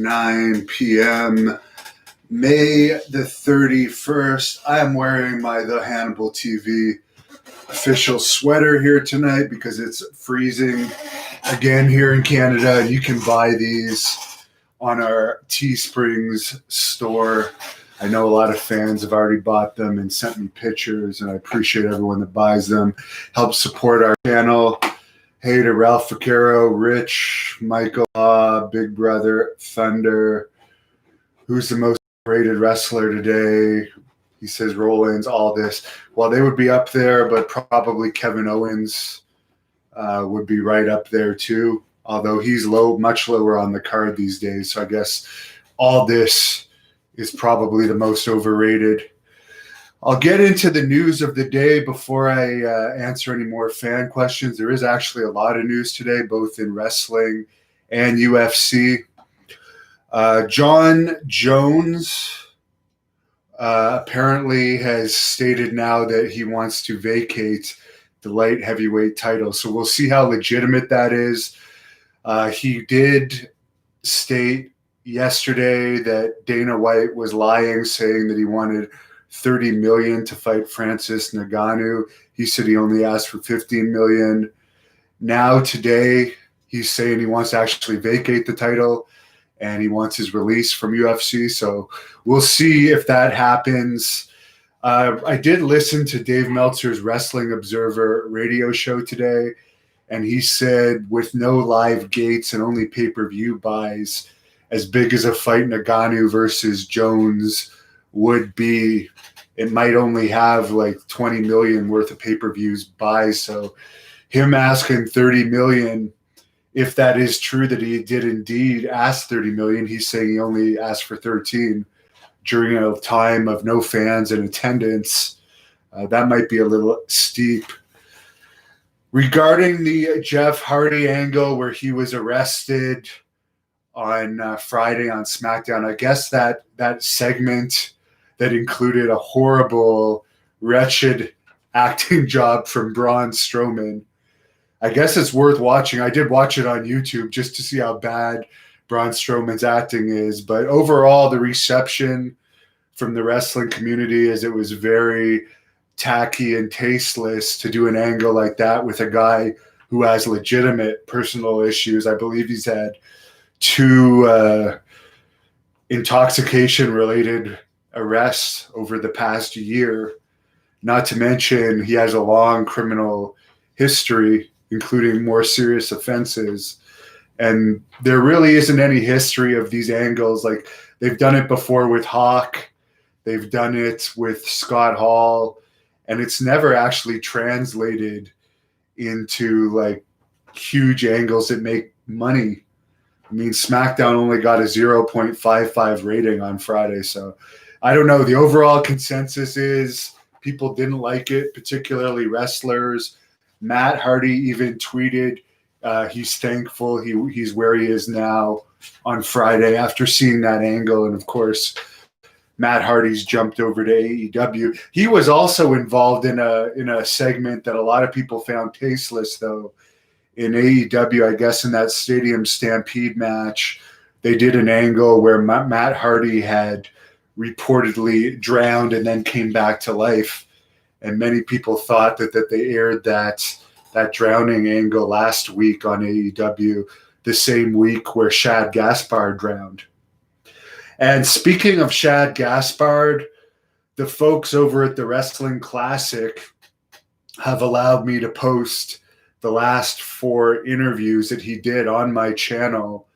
5:09 p.m. May the 31st. I am wearing my The Hannibal TV official sweater here tonight because it's freezing again here in Canada. You can buy these on our Teesprings store. I know a lot of fans have already bought them and sent me pictures, and I appreciate everyone that buys them. Help support our channel. Hey to Ralph Vaquero, Rich, Michael, Big Brother, Thunder. Who's the most rated wrestler today? He says Rollins, all this. Well, they would be up there, but probably Kevin Owens would be right up there too, although he's much lower on the card these days. So I guess all this is probably the most overrated. I'll get into the news of the day before I answer any more fan questions. There is actually a lot of news today, both in wrestling and UFC. Jon Jones apparently has stated now that he wants to vacate the light heavyweight title. So we'll see how legitimate that is. He did state yesterday that Dana White was lying, saying that he wanted $30 million to fight Francis Ngannou. He said he only asked for $15 million. Now today, he's saying he wants to actually vacate the title and he wants his release from UFC. So we'll see if that happens. I did listen to Dave Meltzer's Wrestling Observer radio show today, and he said with no live gates and only pay-per-view buys, as big as a fight Ngannou versus Jones would be, it might only have like 20 million worth of pay-per-views buys. So him asking 30 million, if that is true that he did indeed ask 30 million, he's saying he only asked for 13 during a time of no fans in attendance. That might be a little steep. Regarding the Jeff Hardy angle where he was arrested on Friday on SmackDown, I guess that segment that included a horrible, wretched acting job from Braun Strowman, I guess it's worth watching. I did watch it on YouTube just to see how bad Braun Strowman's acting is. But overall, the reception from the wrestling community is it was very tacky and tasteless to do an angle like that with a guy who has legitimate personal issues. I believe he's had 2 intoxication-related arrests over the past year. Not to mention he has a long criminal history, including more serious offenses. And there really isn't any history of these angles. Like, they've done it before with Hawk. They've done it with Scott Hall. And it's never actually translated into, like, huge angles that make money. I mean, SmackDown only got a 0.55 rating on Friday. So I don't know. The overall consensus is people didn't like it, particularly wrestlers. Matt Hardy even tweeted he's thankful he's where he is now on Friday after seeing that angle. And, of course, Matt Hardy's jumped over to AEW. He was also involved in a segment that a lot of people found tasteless, though. In AEW, I guess in that Stadium Stampede match, they did an angle where Matt Hardy had reportedly drowned and then came back to life. And many people thought that they aired that drowning angle last week on AEW, the same week where Shad Gaspard drowned. And speaking of Shad Gaspard, the folks over at the Wrestling Classic have allowed me to post the last 4 interviews that he did on my channel.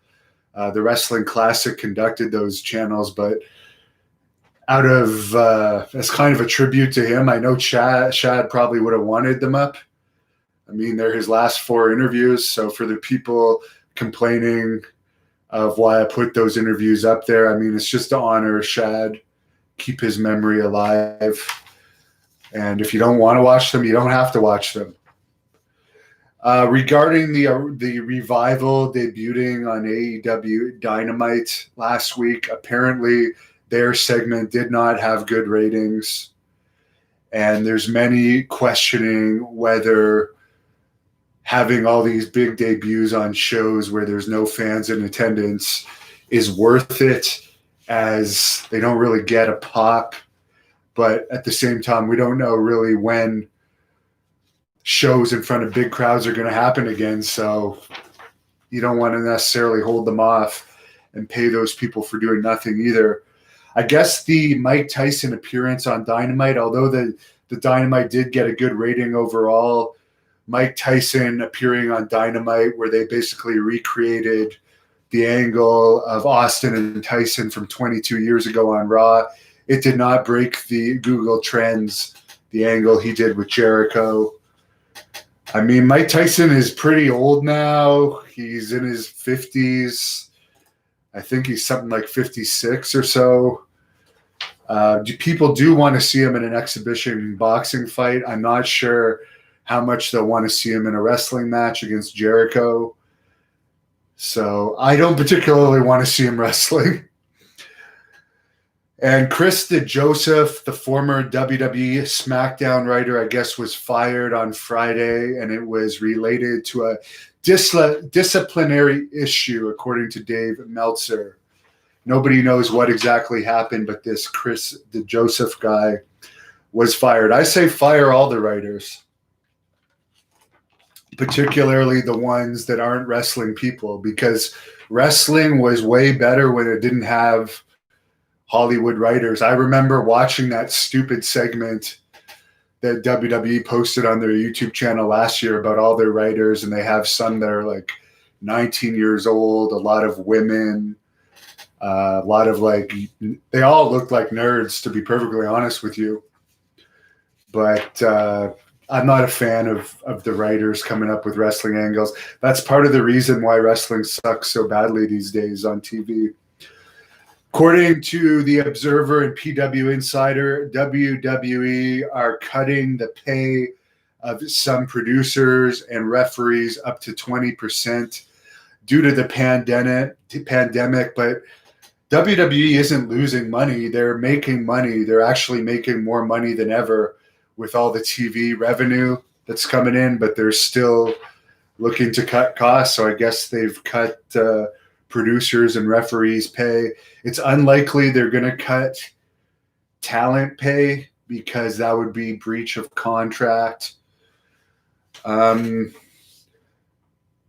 The Wrestling Classic conducted those channels, but out of as kind of a tribute to him, I know Shad probably would have wanted them up. I mean, they're his last 4 interviews. So for the people complaining of why I put those interviews up there, I mean, it's just to honor Shad, keep his memory alive. And if you don't want to watch them, you don't have to watch them. Regarding the Revival debuting on AEW Dynamite last week, apparently their segment did not have good ratings. And there's many questioning whether having all these big debuts on shows where there's no fans in attendance is worth it, as they don't really get a pop. But at the same time, we don't know really when shows in front of big crowds are going to happen again. So you don't want to necessarily hold them off and pay those people for doing nothing either. I guess the Mike Tyson appearance on Dynamite, although the Dynamite did get a good rating overall, Mike Tyson appearing on Dynamite, where they basically recreated the angle of Austin and Tyson from 22 years ago on Raw, it did not break the Google Trends, the angle he did with Jericho. I mean, Mike Tyson is pretty old now. He's in his 50s. I think he's something like 56 or so. People do want to see him in an exhibition boxing fight. I'm not sure how much they'll want to see him in a wrestling match against Jericho. So I don't particularly want to see him wrestling. And Chris DeJoseph, the former WWE SmackDown writer, I guess, was fired on Friday, and it was related to a disciplinary issue, according to Dave Meltzer. Nobody knows what exactly happened, but this Chris DeJoseph guy was fired. I say fire all the writers, particularly the ones that aren't wrestling people, because wrestling was way better when it didn't have Hollywood writers. I remember watching that stupid segment that WWE posted on their YouTube channel last year about all their writers, and they have some that are like 19 years old, a lot of women, a lot of they all look like nerds, to be perfectly honest with you. But I'm not a fan of the writers coming up with wrestling angles. That's part of the reason why wrestling sucks so badly these days on TV. According to The Observer and PW Insider, WWE are cutting the pay of some producers and referees up to 20% due to the pandemic. But WWE isn't losing money. They're making money. They're actually making more money than ever with all the TV revenue that's coming in, but they're still looking to cut costs. So I guess they've cut producers and referees' pay. It's unlikely they're going to cut talent pay, because that would be breach of contract.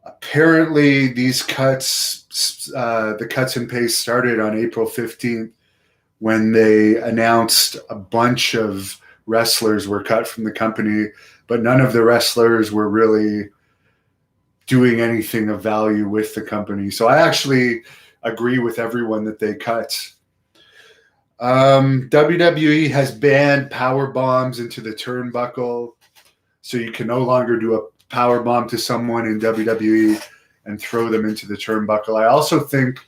Apparently, these cuts, the cuts in pay started on April 15th when they announced a bunch of wrestlers were cut from the company, but none of the wrestlers were really doing anything of value with the company. So I actually agree with everyone that they cut. WWE has banned power bombs into the turnbuckle, so you can no longer do a power bomb to someone in WWE and throw them into the turnbuckle. I also think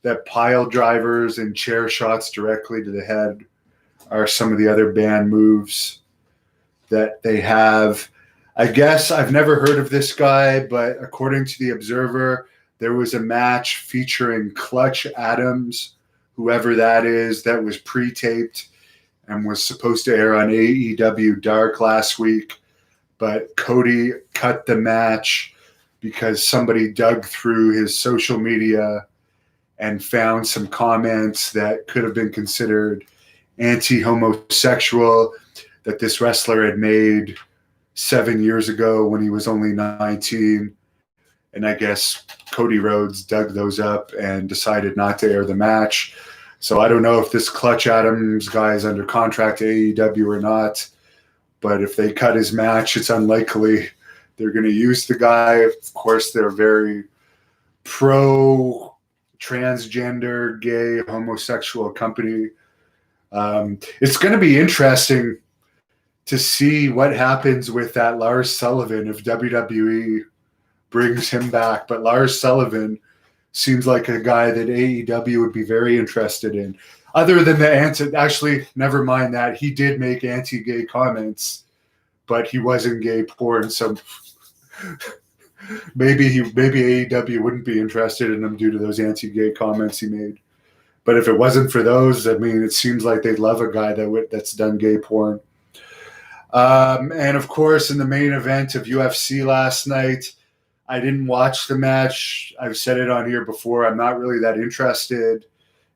that pile drivers and chair shots directly to the head are some of the other banned moves that they have. I guess I've never heard of this guy, but according to The Observer, there was a match featuring Clutch Adams, whoever that is, that was pre-taped and was supposed to air on AEW Dark last week. But Cody cut the match because somebody dug through his social media and found some comments that could have been considered anti-homosexual that this wrestler had made 7 years ago when he was only 19. And I guess Cody Rhodes dug those up and decided not to air the match. So I don't know if this Clutch Adams guy is under contract to AEW or not. But if they cut his match, it's unlikely they're going to use the guy. Of course, they're very pro-transgender, gay, homosexual company. It's going to be interesting to see what happens with that Lars Sullivan if WWE brings him back. But Lars Sullivan seems like a guy that AEW would be very interested in. Other than actually, never mind that. He did make anti-gay comments, but he wasn't gay porn. So maybe AEW wouldn't be interested in him due to those anti-gay comments he made. But if it wasn't for those, I mean, it seems like they'd love a guy that's done gay porn. And of course, in the main event of UFC last night, I didn't watch the match. I've said it on here before. I'm not really that interested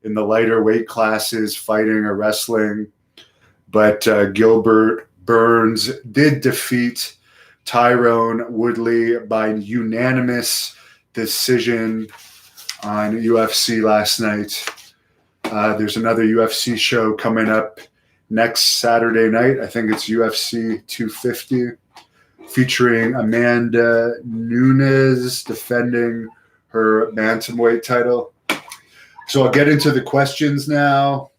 in the lighter weight classes, fighting or wrestling. But Gilbert Burnes did defeat Tyrone Woodly by unanimous decision on UFC last night. There's another UFC show coming up next Saturday night. I think it's UFC 250, featuring Amanda Nunes defending her bantamweight title. So I'll get into the questions now.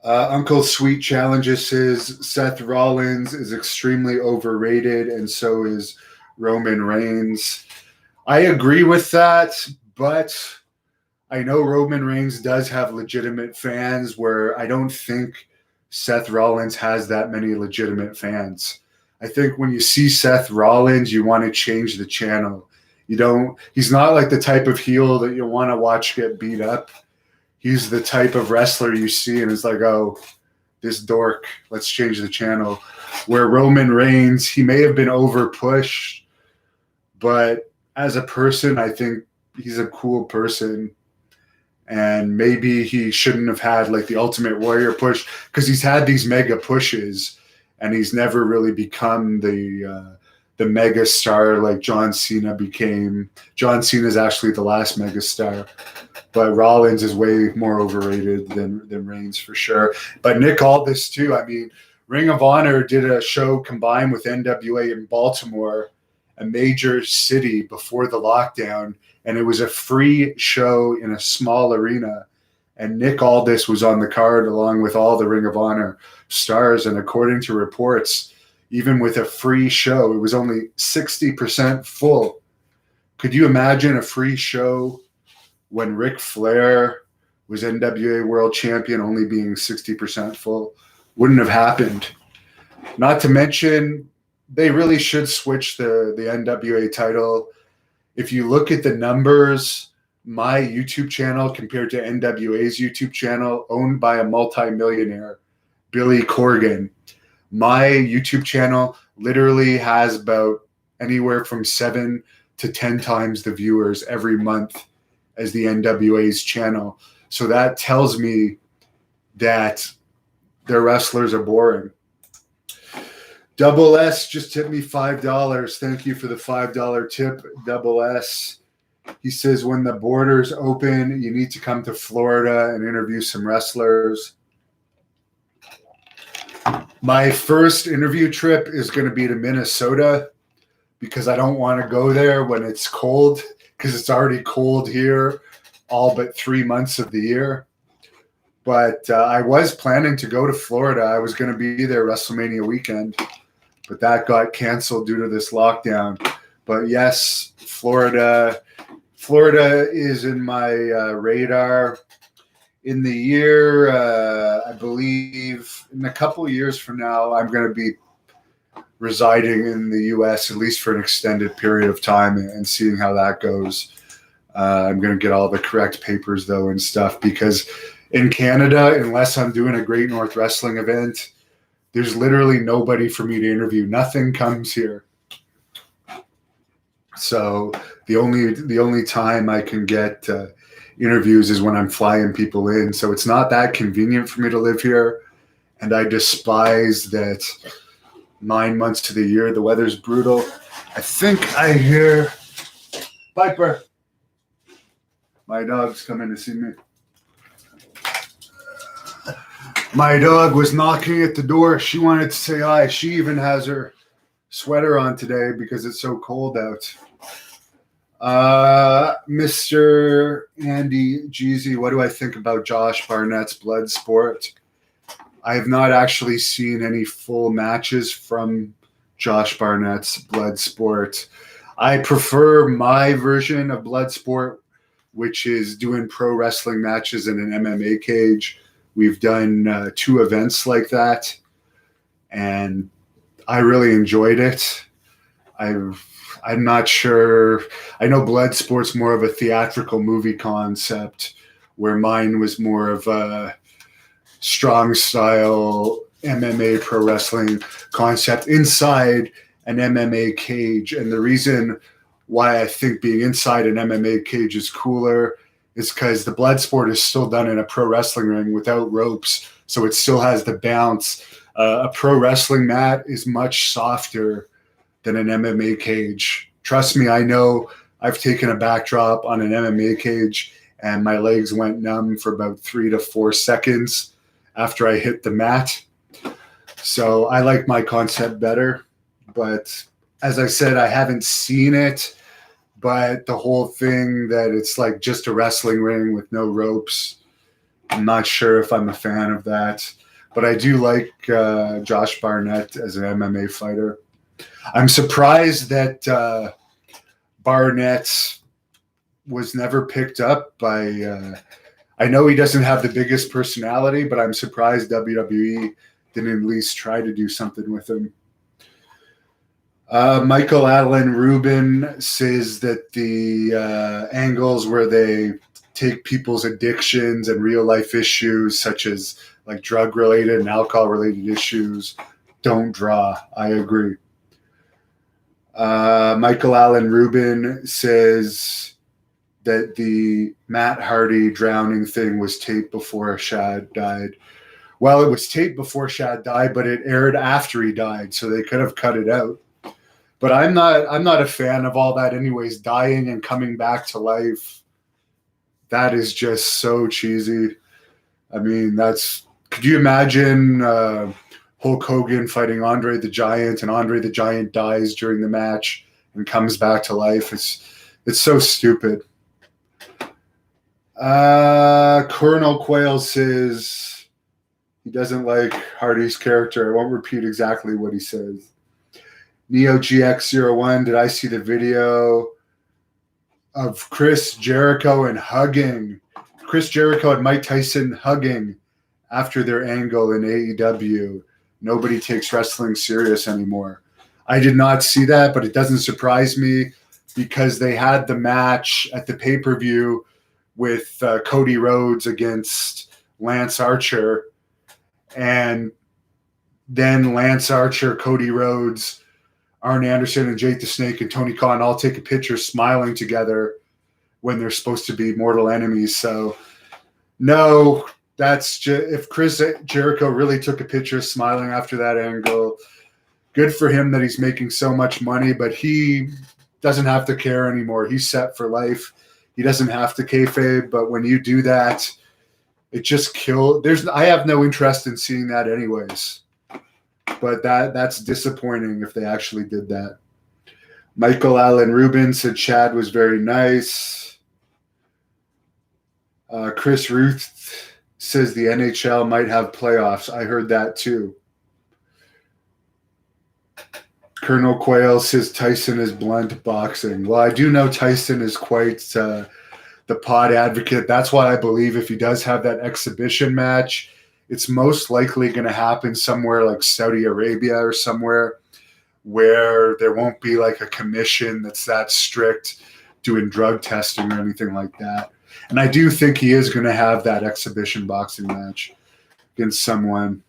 Uncle Sweet challenges says Seth Rollins is extremely overrated, and so is Roman Reigns. I agree with that, but I know Roman Reigns does have legitimate fans, where I don't think Seth Rollins has that many legitimate fans. I think when you see Seth Rollins, you want to change the channel. He's not like the type of heel that you want to watch get beat up. He's the type of wrestler you see and it's like, oh, this dork, let's change the channel. Where Roman Reigns, he may have been over pushed, but as a person, I think he's a cool person. And maybe he shouldn't have had like the Ultimate Warrior push, because he's had these mega pushes and he's never really become the mega star like John Cena became. John Cena is actually the last mega star, but Rollins is way more overrated than Reigns for sure. But Nick Aldis too. I mean, Ring of Honor did a show combined with NWA in Baltimore, a major city before the lockdown, and it was a free show in a small arena. And Nick Aldis was on the card along with all the Ring of Honor stars. And according to reports, even with a free show, it was only 60% full. Could you imagine a free show when Ric Flair was NWA World Champion only being 60% full? Wouldn't have happened. Not to mention, they really should switch the NWA title. If you look at the numbers, my YouTube channel compared to NWA's YouTube channel, owned by a multimillionaire, Billy Corgan, my YouTube channel literally has about anywhere from 7 to 10 times the viewers every month as the NWA's channel. So that tells me that their wrestlers are boring. Double S just tipped me $5. Thank you for the $5 tip, Double S. He says, when the borders open, you need to come to Florida and interview some wrestlers. My first interview trip is going to be to Minnesota, because I don't want to go there when it's cold, because it's already cold here all but 3 months of the year. But I was planning to go to Florida. I was going to be there WrestleMania weekend, but that got canceled due to this lockdown. But yes, Florida is in my radar. In the year, I believe in a couple of years from now, I'm going to be residing in the U.S., at least for an extended period of time, and seeing how that goes. I'm going to get all the correct papers, though, and stuff, because in Canada, unless I'm doing a Great North Wrestling event, there's literally nobody for me to interview. Nothing comes here. So the only time I can get interviews is when I'm flying people in. So it's not that convenient for me to live here. And I despise that 9 months to the year, the weather's brutal. I think I hear Piper. My dog's coming to see me. My dog was knocking at the door. She wanted to say hi. She even has her sweater on today because it's so cold out. Mr. Andy Jeezy, what do I think about Josh Barnett's Bloodsport? I have not actually seen any full matches from Josh Barnett's Bloodsport. I prefer my version of Bloodsport, which is doing pro wrestling matches in an MMA cage. We've done 2 events like that, and I really enjoyed it. I'm not sure. I know Bloodsport's more of a theatrical movie concept, where mine was more of a strong style MMA pro wrestling concept inside an MMA cage. And the reason why I think being inside an MMA cage is cooler is because the Bloodsport is still done in a pro wrestling ring without ropes, so it still has the bounce. A pro wrestling mat is much softer than an MMA cage. Trust me, I know. I've taken a backdrop on an MMA cage and my legs went numb for about 3 to 4 seconds after I hit the mat. So I like my concept better. But as I said, I haven't seen it. But the whole thing that it's like just a wrestling ring with no ropes, I'm not sure if I'm a fan of that. But I do like Josh Barnett as an MMA fighter. I'm surprised that Barnett was never picked up by I know he doesn't have the biggest personality, but I'm surprised WWE didn't at least try to do something with him. Michael Allen Rubin says that the angles where they take people's addictions and real life issues, such as like drug related and alcohol related issues, don't draw. I agree. Michael Allen Rubin says that the Matt Hardy drowning thing was taped before Shad died. Well, it was taped before Shad died, but it aired after he died, so they could have cut it out. But I'm not a fan of all that anyways, dying and coming back to life. That is just so cheesy. I mean, could you imagine Hulk Hogan fighting Andre the Giant and Andre the Giant dies during the match and comes back to life? It's so stupid. Colonel Quayle says he doesn't like Hardy's character. I won't repeat exactly what he says. Neo GX01, did I see the video of Chris Jericho and hugging? Chris Jericho and Mike Tyson hugging after their angle in AEW. Nobody takes wrestling serious anymore. I did not see that, but it doesn't surprise me because they had the match at the pay-per-view with Cody Rhodes against Lance Archer. And then Lance Archer, Cody Rhodes, Arn Anderson, and Jake the Snake, and Tony Khan all take a picture smiling together when they're supposed to be mortal enemies. So, no, if Chris Jericho really took a picture smiling after that angle, good for him that he's making so much money, but he doesn't have to care anymore. He's set for life. He doesn't have to kayfabe, but when you do that, it just kills. I have no interest in seeing that anyways. But that's disappointing if they actually did that. Michael Allen Rubin said Chad was very nice. Chris Ruth says the NHL might have playoffs. I heard that too. Colonel Quayle says Tyson is blunt boxing. Well, I do know Tyson is quite the pod advocate. That's why I believe if he does have that exhibition match, it's most likely going to happen somewhere like Saudi Arabia or somewhere where there won't be like a commission that's that strict doing drug testing or anything like that. And I do think he is going to have that exhibition boxing match against someone.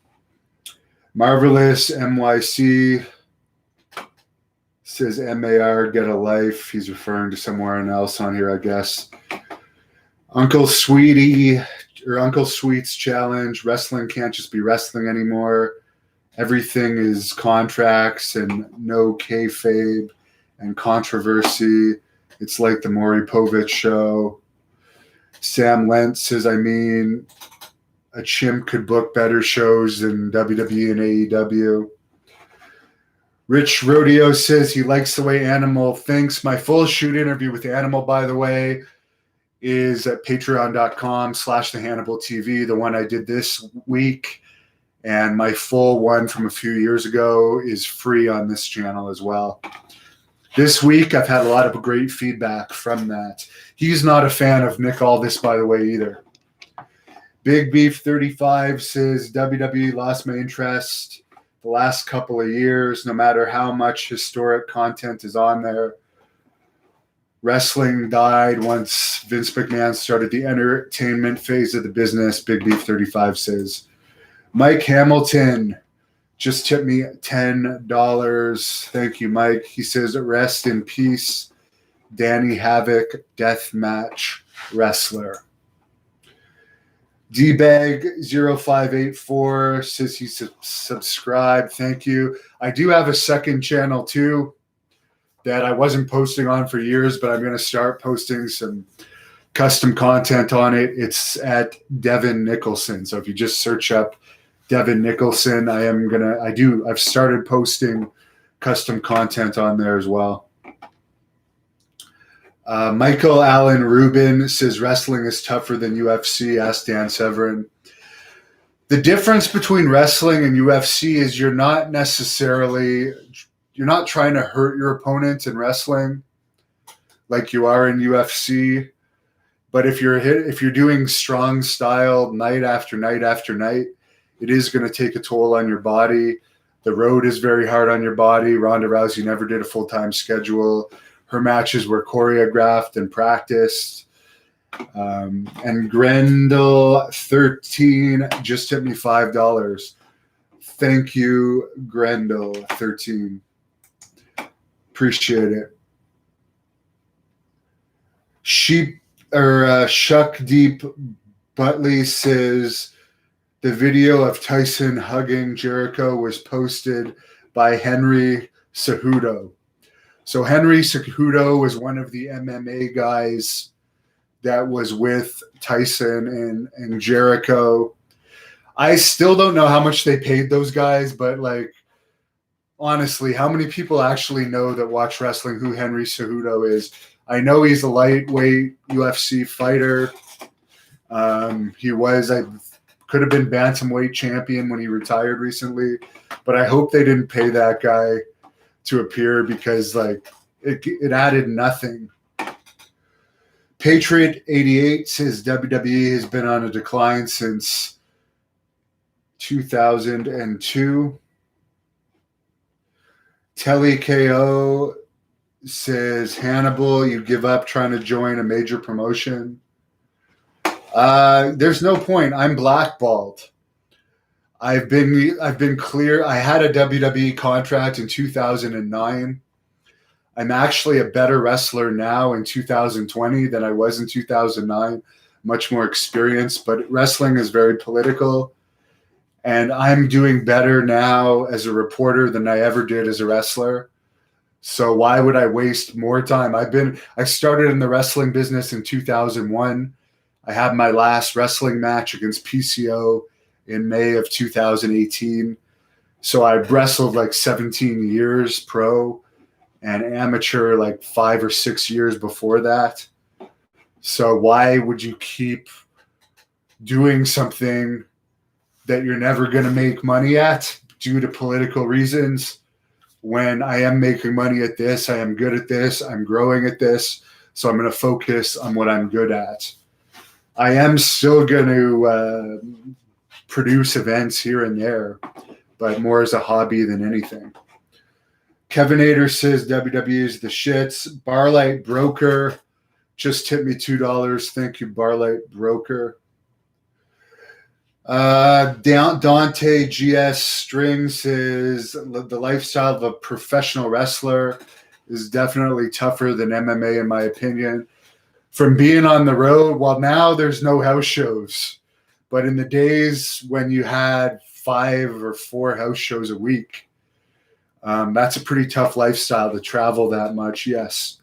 Marvelous MYC says MAR get a life. He's referring to someone else on here, I guess. Uncle Sweetie or Uncle Sweet's challenge. Wrestling can't just be wrestling anymore. Everything is contracts and no kayfabe and controversy. It's like the Maury Povich show. Sam Lentz says, I mean, a chimp could book better shows than WWE and AEW. Rich Rodeo says he likes the way Animal thinks. My full shoot interview with Animal, by the way, is at patreon.com/thehannibaltv, the one I did this week. And my full one from a few years ago is free on this channel as well. This week, I've had a lot of great feedback from that. He's not a fan of Nick Aldis, by the way, either. Big Beef 35 says WWE lost my interest the last couple of years, no matter how much historic content is on there. Wrestling died once Vince McMahon started the entertainment phase of the business, Big Beef 35 says. Mike Hamilton, just tipped me $10. Thank you, Mike. He says, rest in peace, Danny Havoc, deathmatch wrestler. DBag0584 says he subscribed. Thank you. I do have a second channel too that I wasn't posting on for years, but I'm going to start posting some custom content on it. It's at Devon Nicholson. So if you just search up Devon Nicholson, I've started posting custom content on there as well. Michael Allen Rubin says wrestling is tougher than UFC. Ask Dan Severin. The difference between wrestling and UFC is you're not trying to hurt your opponent in wrestling like you are in UFC. But if you're doing strong style night after night after night, it is going to take a toll on your body. The road is very hard on your body. Ronda Rousey never did a full-time schedule. Her matches were choreographed and practiced. And Grendel 13 just tipped me $5. Thank you, Grendel 13. Appreciate it. Shuck Deep Butley says the video of Tyson hugging Jericho was posted by Henry Cejudo. So Henry Cejudo was one of the MMA guys that was with Tyson and Jericho. I still don't know how much they paid those guys, but like, honestly, how many people actually know that watch wrestling who Henry Cejudo is? I know he's a lightweight UFC fighter. He could have been bantamweight champion when he retired recently, but I hope they didn't pay that guy to appear because like it added nothing. Patriot 88 says WWE has been on a decline since 2002. Telly KO says Hannibal, you give up trying to join a major promotion. There's no point. I'm blackballed. I've been clear. I had a WWE contract in 2009. I'm actually a better wrestler now in 2020 than I was in 2009. Much more experience, but wrestling is very political. And I'm doing better now as a reporter than I ever did as a wrestler. So why would I waste more time? I started in the wrestling business in 2001. I had my last wrestling match against PCO in May of 2018. So I wrestled like 17 years pro and amateur like 5 or 6 years before that. So why would you keep doing something that you're never going to make money at due to political reasons when I am making money at this, I am good at this, I'm growing at this, so I'm going to focus on what I'm good at. I am still going to produce events here and there, but more as a hobby than anything. Kevin Ader says WWE is the shits. Barlight Broker just tipped me $2. Thank you, Barlight Broker. Dante GS String says the lifestyle of a professional wrestler is definitely tougher than MMA, in my opinion. From being on the road, well, now there's no house shows. But in the days when you had 5 or 4 house shows a week, that's a pretty tough lifestyle to travel that much, yes.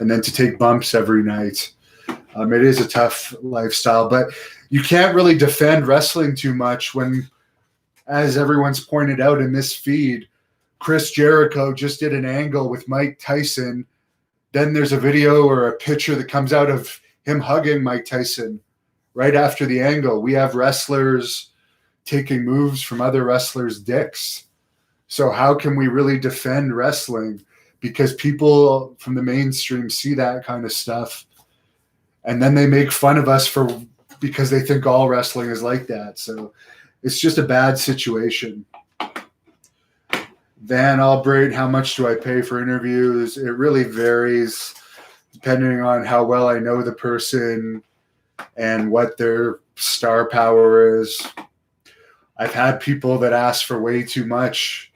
And then to take bumps every night. It is a tough lifestyle, but you can't really defend wrestling too much when, as everyone's pointed out in this feed, Chris Jericho just did an angle with Mike Tyson. Then there's a video or a picture that comes out of him hugging Mike Tyson right after the angle. We have wrestlers taking moves from other wrestlers' dicks. So how can we really defend wrestling? Because people from the mainstream see that kind of stuff, and then they make fun of us because they think all wrestling is like that. So it's just a bad situation. Van Albright, how much do I pay for interviews? It really varies depending on how well I know the person and what their star power is. I've had people that ask for way too much.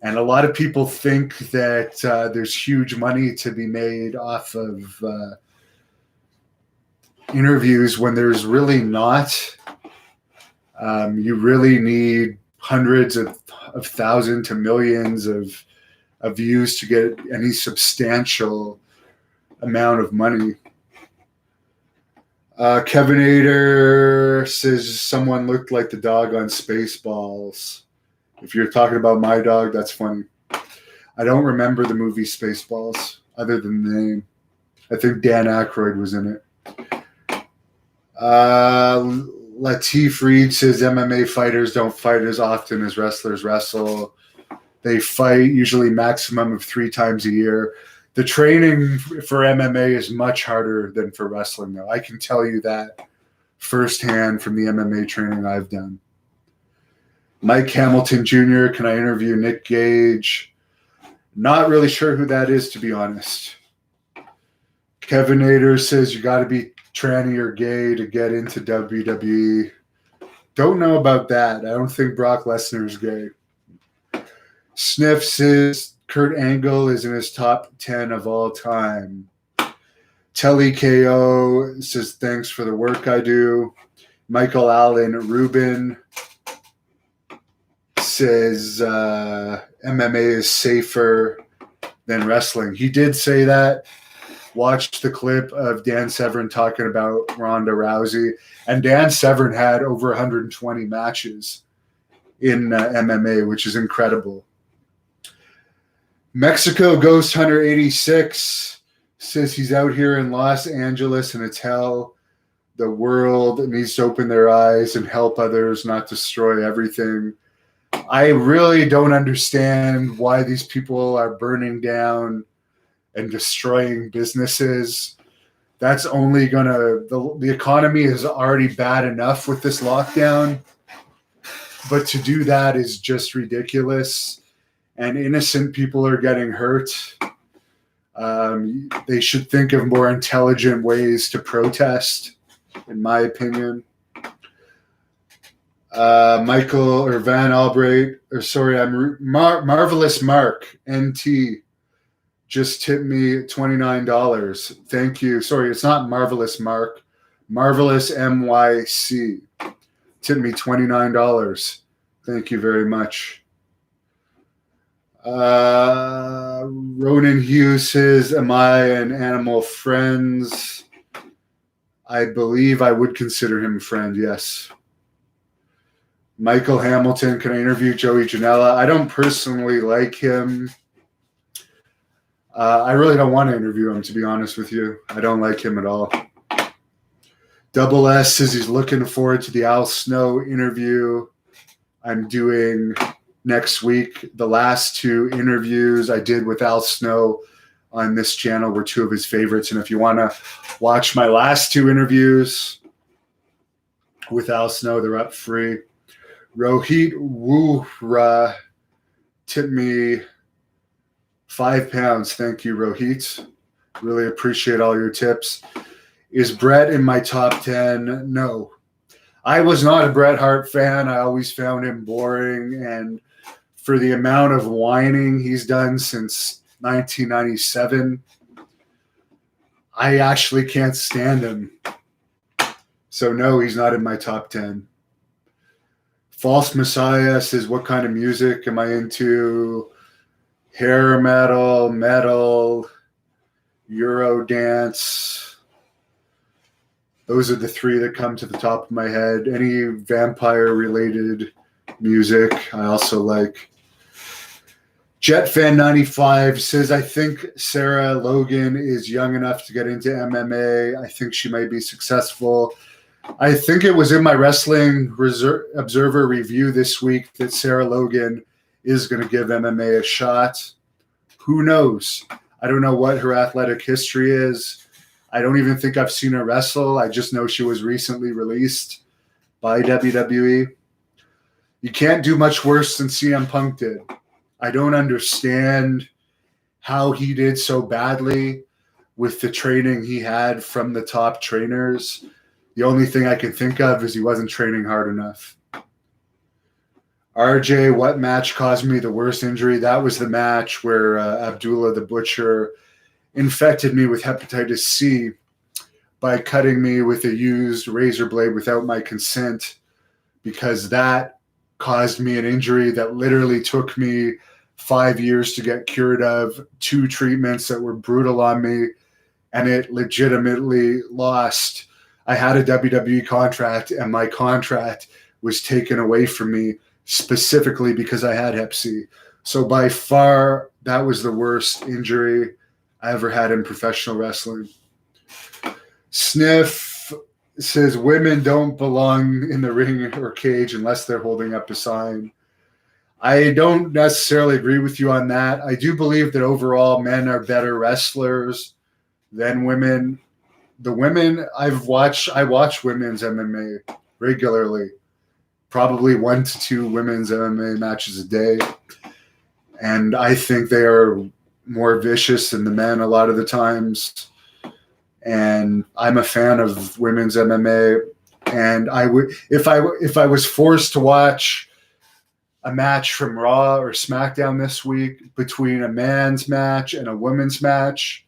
And a lot of people think that there's huge money to be made off of interviews when there's really not. You really need hundreds of thousands to millions of views to get any substantial amount of money. Kevin Ader says someone looked like the dog on Spaceballs. If you're talking about my dog, that's funny. I don't remember the movie Spaceballs other than the name. I think Dan Aykroyd was in it. Latif Reed says MMA fighters don't fight as often as wrestlers wrestle. They fight usually maximum of 3 times a year. The training for MMA is much harder than for wrestling, though. I can tell you that firsthand from the MMA training I've done. Mike Hamilton Jr., can I interview Nick Gage? Not really sure who that is, to be honest. Kevin Nader says you got to be tranny or gay to get into WWE. Don't know about that. I don't think Brock Lesnar is gay. Sniff says Kurt Angle is in his top 10 of all time. Telly KO says thanks for the work I do. Michael Allen Rubin says MMA is safer than wrestling. He did say that. Watched the clip of Dan Severn talking about Ronda Rousey, and Dan Severn had over 120 matches in MMA, which is incredible. Mexico Ghost Hunter 86 says he's out here in Los Angeles and it's hell. The world needs to open their eyes and help others, not destroy everything. I really don't understand why these people are burning down and destroying businesses. That's only gonna, the economy is already bad enough with this lockdown, but to do that is just ridiculous, and innocent people are getting hurt. They should think of more intelligent ways to protest, in my opinion. Michael or Van Albright, or sorry, I'm Marvelous Mark NT just tipped me $29. Thank you. Sorry, it's not Marvelous Mark. Marvelous MYC tipped me $29. Thank you very much. Ronan Hughes says, am I an animal friends? I believe I would consider him a friend, yes. Michael Hamilton, can I interview Joey Janela? I don't personally like him. I really don't want to interview him, to be honest with you. I don't like him at all. Double S says he's looking forward to the Al Snow interview I'm doing next week. The last 2 interviews I did with Al Snow on this channel were 2 of his favorites. And if you want to watch my last 2 interviews with Al Snow, they're up free. Rohit Woora tipped me £5. Thank you, Rohit. Really appreciate all your tips. Is Bret in my top 10? No. I was not a Bret Hart fan. I always found him boring. And for the amount of whining he's done since 1997, I actually can't stand him. So no, he's not in my top 10. False Messiah says, what kind of music am I into? Hair metal, Euro dance. Those are the 3 that come to the top of my head. Any vampire-related music I also like. JetFan95 says, I think Sarah Logan is young enough to get into MMA. I think she might be successful. I think it was in my Wrestling Observer review this week that Sarah Logan is going to give MMA a shot. Who knows? I don't know what her athletic history is. I don't even think I've seen her wrestle. I just know she was recently released by WWE. You can't do much worse than CM Punk did. I don't understand how he did so badly with the training he had from the top trainers. The only thing I can think of is he wasn't training hard enough. RJ, what match caused me the worst injury? That was the match where Abdullah the Butcher infected me with hepatitis C by cutting me with a used razor blade without my consent, because that caused me an injury that literally took me 5 years to get cured of, 2 treatments that were brutal on me, and it legitimately lost. I had a WWE contract, and my contract was taken away from me specifically because I had Hep C. So by far, that was the worst injury I ever had in professional wrestling. Sniff says women don't belong in the ring or cage unless they're holding up a sign. I don't necessarily agree with you on that. I do believe that overall men are better wrestlers than women. The women I watch women's MMA regularly, probably 1 to 2 women's MMA matches a day. And I think they are more vicious than the men a lot of the times. And I'm a fan of women's MMA. And I would, if I was forced to watch a match from Raw or SmackDown this week between a man's match and a women's match,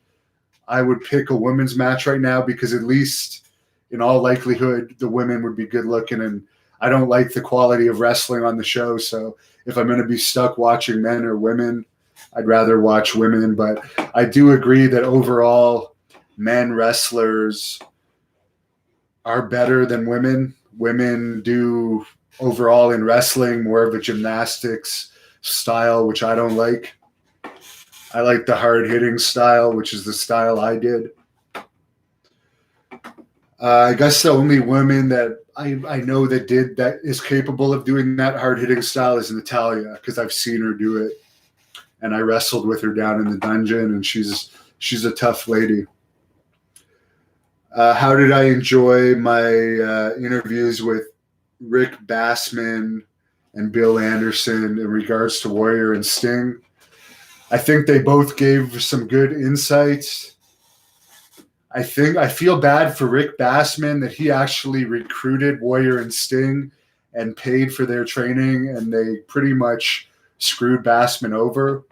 I would pick a women's match right now, because at least in all likelihood, the women would be good looking, and I don't like the quality of wrestling on the show. So if I'm going to be stuck watching men or women, I'd rather watch women. But I do agree that overall men wrestlers are better than women. Women do overall in wrestling more of a gymnastics style, which I don't like. I like the hard-hitting style, which is the style I did. I guess the only woman that I know that is capable of doing that hard-hitting style is Natalya, because I've seen her do it, and I wrestled with her down in the dungeon, and she's a tough lady. How did I enjoy my interviews with Rick Bassman and Bill Anderson in regards to Warrior and Sting? I think they both gave some good insights. I feel bad for Rick Bassman that he actually recruited Warrior and Sting and paid for their training, and they pretty much screwed Bassman over.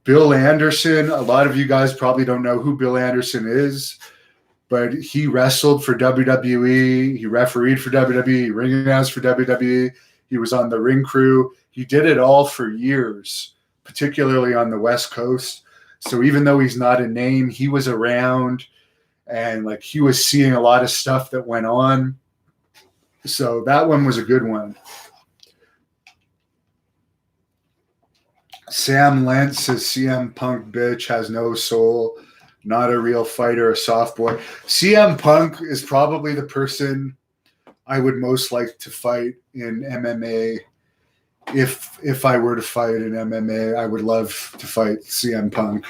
Bill Anderson, a lot of you guys probably don't know who Bill Anderson is, but he wrestled for WWE. He refereed for WWE. He ring announced for WWE. He was on the ring crew. He did it all for years, particularly on the West Coast. So even though he's not a name, he was around, and like he was seeing a lot of stuff that went on. So that one was a good one. Sam Lentz says CM Punk bitch has no soul, not a real fighter, a soft boy. CM Punk is probably the person I would most like to fight in MMA. If I were to fight in MMA, I would love to fight CM Punk,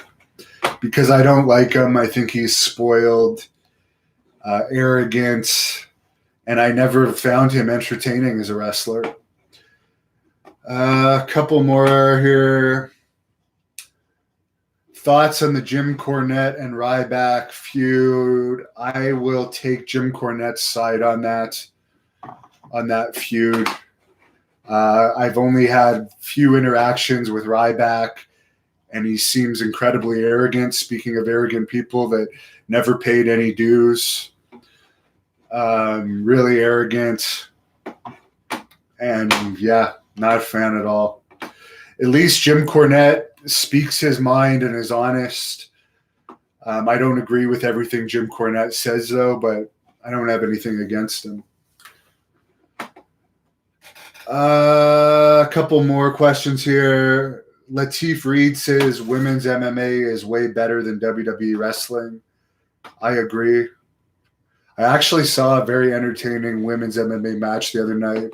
because I don't like him. I think he's spoiled, arrogant, and I never found him entertaining as a wrestler. A couple more here. Thoughts on the Jim Cornette and Ryback feud? I will take Jim Cornette's side on that feud. I've only had few interactions with Ryback, and he seems incredibly arrogant. Speaking of arrogant people that never paid any dues, really arrogant, and yeah, not a fan at all. At least Jim Cornette speaks his mind and is honest. I don't agree with everything Jim Cornette says, though, but I don't have anything against him. A couple more questions here. Latif Reed says women's MMA is way better than WWE wrestling. I agree. I actually saw a very entertaining women's MMA match the other night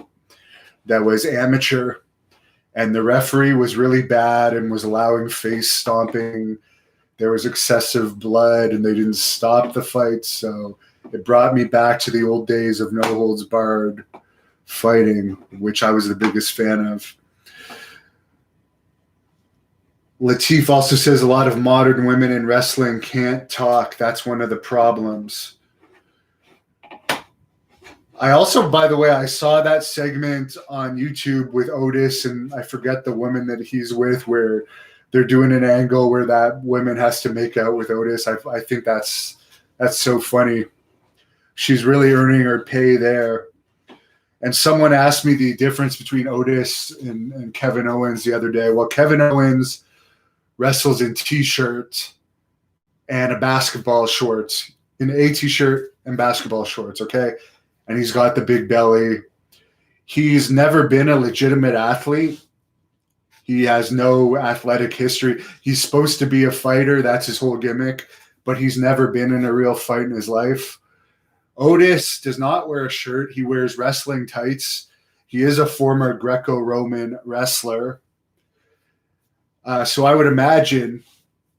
that was amateur, and the referee was really bad and was allowing face stomping. There was excessive blood, and they didn't stop the fight, so it brought me back to the old days of no holds barred fighting, which I was the biggest fan of. Latif also says a lot of modern women in wrestling can't talk. That's one of the problems. I also, by the way, I saw that segment on YouTube with Otis, and I forget the woman that he's with, where they're doing an angle where that woman has to make out with Otis. I think that's so funny. She's really earning her pay there. And someone asked me the difference between Otis and Kevin Owens the other day. Well, Kevin Owens wrestles in t-shirt and a basketball shorts, in a t-shirt and basketball shorts, okay? And he's got the big belly. He's never been a legitimate athlete. He has no athletic history. He's supposed to be a fighter. That's his whole gimmick. But he's never been in a real fight in his life. Otis does not wear a shirt. He wears wrestling tights. He is a former Greco-Roman wrestler. So I would imagine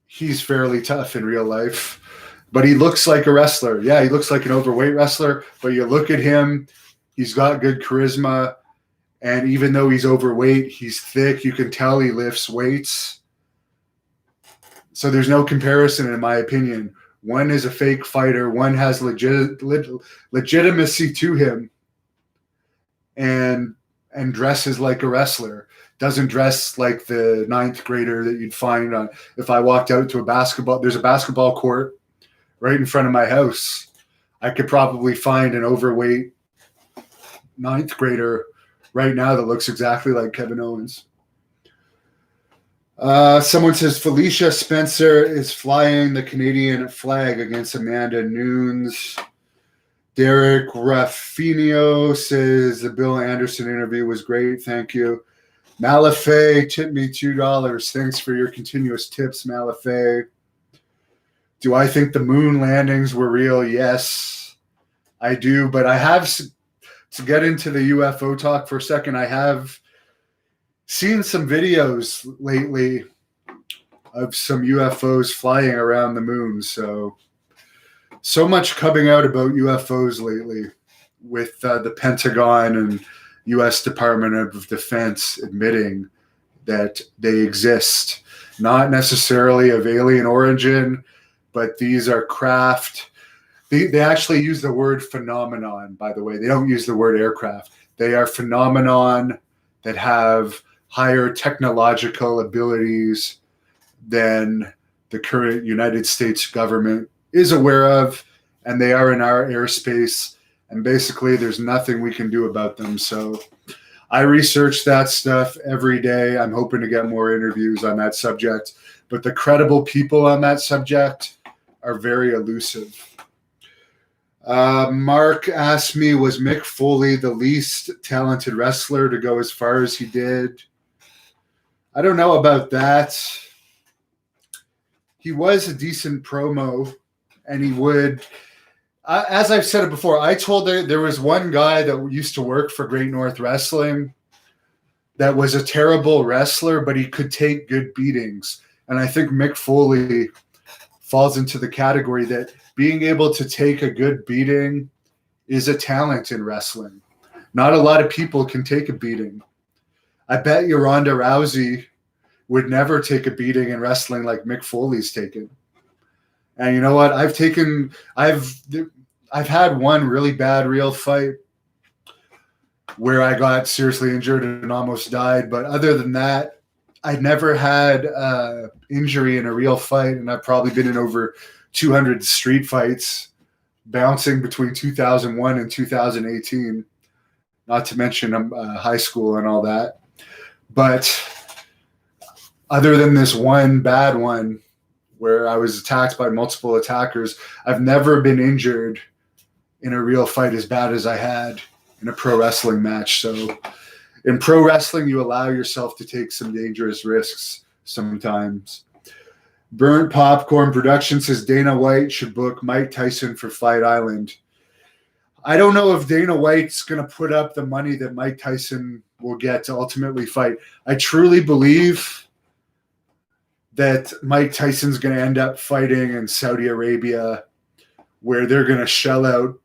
he's fairly tough in real life. But he looks like a wrestler. Yeah, he looks like an overweight wrestler. But you look at him, he's got good charisma. And even though he's overweight, he's thick. You can tell he lifts weights. So there's no comparison, in my opinion. One is a fake fighter. One has legitimacy to him and dresses like a wrestler. Doesn't dress like the ninth grader that you'd find on. If I walked out to there's a basketball court right in front of my house. I could probably find an overweight ninth grader right now that looks exactly like Kevin Owens. Someone says Felicia Spencer is flying the Canadian flag against Amanda Nunes. Derek Raffinio says the Bill Anderson interview was great. Thank you. Malafay tipped me $2. Thanks for your continuous tips, Malafay. Do I think the moon landings were real? Yes, I do. But I have, to get into the UFO talk for a second, I have seen some videos lately of some UFOs flying around the moon. So much coming out about UFOs lately, with the Pentagon and U.S. Department of Defense admitting that they exist. Not necessarily of alien origin, but these are craft. They actually use the word phenomenon, by the way. They don't use the word aircraft. They are phenomenon that have higher technological abilities than the current United States government is aware of, and they are in our airspace, and basically there's nothing we can do about them. So I research that stuff every day. I'm hoping to get more interviews on that subject, but the credible people on that subject are very elusive. Mark asked me, was Mick Foley the least talented wrestler to go as far as he did? I don't know about that. He was a decent promo, and he would, as I've said it before, I told there was one guy that used to work for Great North Wrestling that was a terrible wrestler, but he could take good beatings. And I think Mick Foley falls into the category that being able to take a good beating is a talent in wrestling. Not a lot of people can take a beating. I bet you Ronda Rousey would never take a beating in wrestling like Mick Foley's taken. And you know what? I've had one really bad real fight where I got seriously injured and almost died. But other than that, I'd never had injury in a real fight, and I've probably been in over 200 street fights, bouncing between 2001 and 2018, not to mention high school and all that. But other than this one bad one where I was attacked by multiple attackers, I've never been injured in a real fight as bad as I had in a pro wrestling match. So in pro wrestling, you allow yourself to take some dangerous risks sometimes. Burnt Popcorn Production says Dana White should book Mike Tyson for Fight Island. I don't know if Dana White's going to put up the money that Mike Tyson will get to ultimately fight. I truly believe that Mike Tyson's going to end up fighting in Saudi Arabia, where they're going to shell out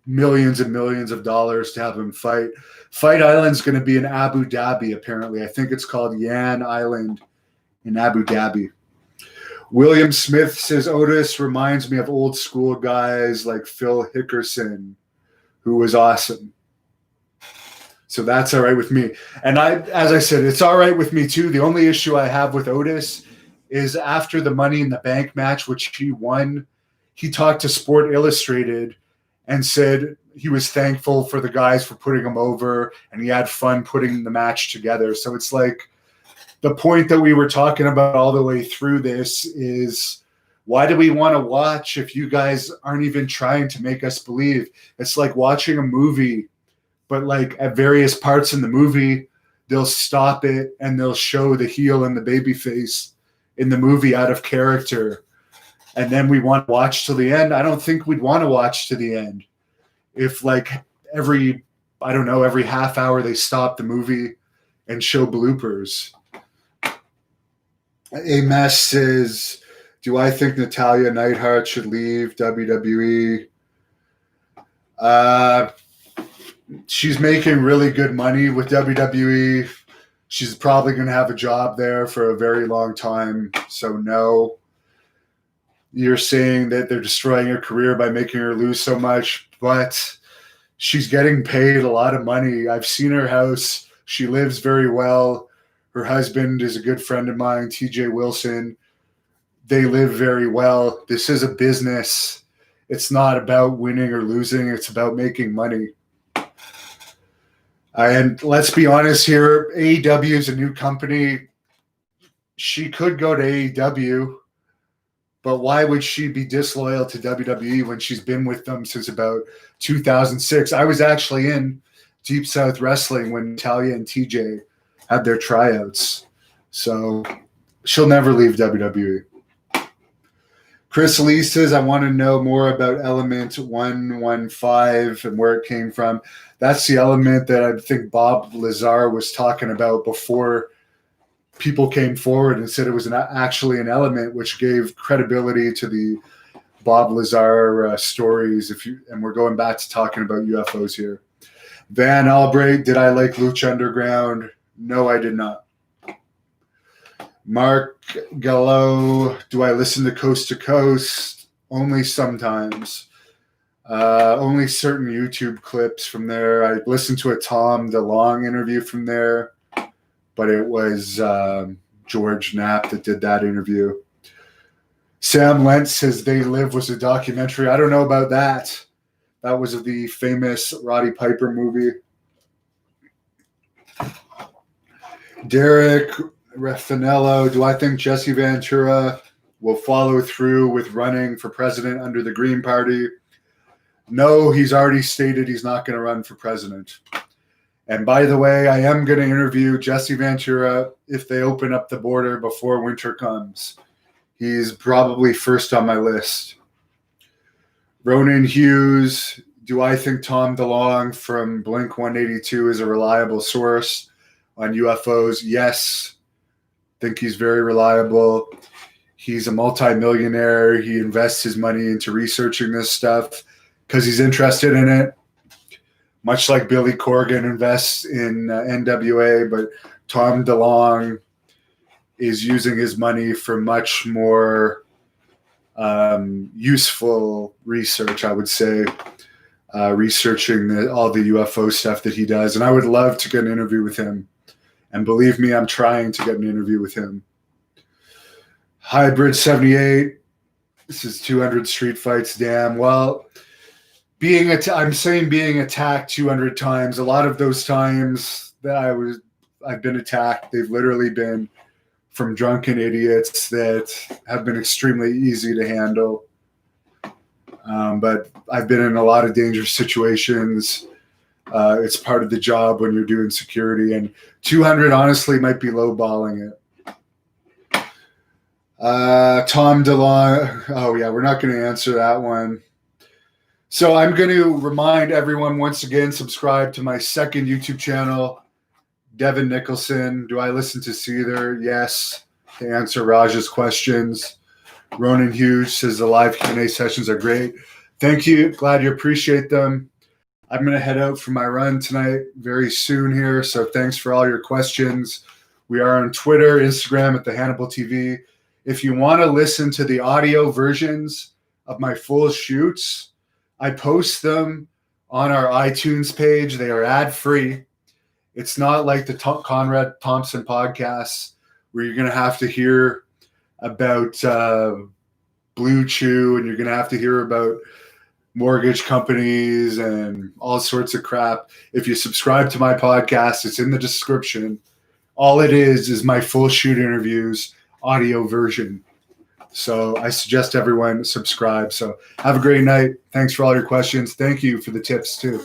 millions and millions of dollars to have him fight. Fight Island's going to be in Abu Dhabi, apparently. I think it's called Yan Island in Abu Dhabi. William Smith says Otis reminds me of old school guys like Phil Hickerson, who was awesome. So that's all right with me. And as I said, it's all right with me too. The only issue I have with Otis is after the Money in the Bank match, which he won, he talked to Sport Illustrated and said he was thankful for the guys for putting him over, and he had fun putting the match together. So it's like the point that we were talking about all the way through this is, why do we want to watch if you guys aren't even trying to make us believe? It's like watching a movie, but like at various parts in the movie, they'll stop it and they'll show the heel and the baby face in the movie out of character. And then we want to watch till the end. I don't think we'd want to watch to the end. If like every half hour they stop the movie and show bloopers. Mess says, do I think Natalya Neidhart should leave WWE? She's making really good money with WWE. She's probably going to have a job there for a very long time. So no. You're saying that they're destroying her career by making her lose so much, but she's getting paid a lot of money. I've seen her house. She lives very well. Her husband is a good friend of mine, TJ Wilson. They live very well. This is a business. It's not about winning or losing. It's about making money. And let's be honest here, AEW is a new company. She could go to AEW, but why would she be disloyal to WWE when she's been with them since about 2006? I was actually in Deep South Wrestling when Natalya and TJ had their tryouts. So she'll never leave WWE. Chris Lee says, I want to know more about Element 115 and where it came from. That's the element that I think Bob Lazar was talking about before people came forward and said it was actually an element, which gave credibility to the Bob Lazar stories. And we're going back to talking about UFOs here. Van Albright, did I like Lucha Underground? No, I did not. Mark Gallo, do I listen to Coast to Coast? Only sometimes. Only certain YouTube clips from there. I listened to a Tom DeLonge interview from there, but it was George Knapp that did that interview. Sam Lentz says They Live was a documentary. I don't know about that. That was the famous Roddy Piper movie. Derek Raffanello, do I think Jesse Ventura will follow through with running for president under the Green Party? No, he's already stated he's not going to run for president. And by the way, I am going to interview Jesse Ventura if they open up the border before winter comes. He's probably first on my list. Ronan Hughes, do I think Tom DeLonge from Blink-182 is a reliable source on UFOs? Yes. Think he's very reliable. He's a multimillionaire. He invests his money into researching this stuff because he's interested in it. Much like Billy Corgan invests in NWA, but Tom DeLonge is using his money for much more useful research, I would say, researching all the UFO stuff that he does. And I would love to get an interview with him. And believe me, I'm trying to get an interview with him. Hybrid 78. This is 200 street fights. Damn. Well, I'm saying being attacked 200 times. A lot of those times that I've been attacked, they've literally been from drunken idiots that have been extremely easy to handle. But I've been in a lot of dangerous situations. It's part of the job when you're doing security, and 200 honestly might be lowballing it. Tom DeLonge. Oh yeah, we're not going to answer that one. So I'm going to remind everyone once again, subscribe to my second YouTube channel, Devon Nicholson. Do I listen to Seether? Yes. To answer Raj's questions. Ronan Hughes says the live Q&A sessions are great. Thank you. Glad you appreciate them. I'm going to head out for my run tonight very soon here. So thanks for all your questions. We are on Twitter, Instagram at the Hannibal TV. If you want to listen to the audio versions of my full shoots, I post them on our iTunes page. They are ad-free. It's not like the Conrad Thompson podcasts where you're going to have to hear about Blue Chew and you're going to have to hear about mortgage companies and all sorts of crap. If you subscribe to my podcast, it's in the description. All it is my full shoot interviews audio version. So I suggest everyone subscribe. So have a great night. Thanks for all your questions. Thank you for the tips too.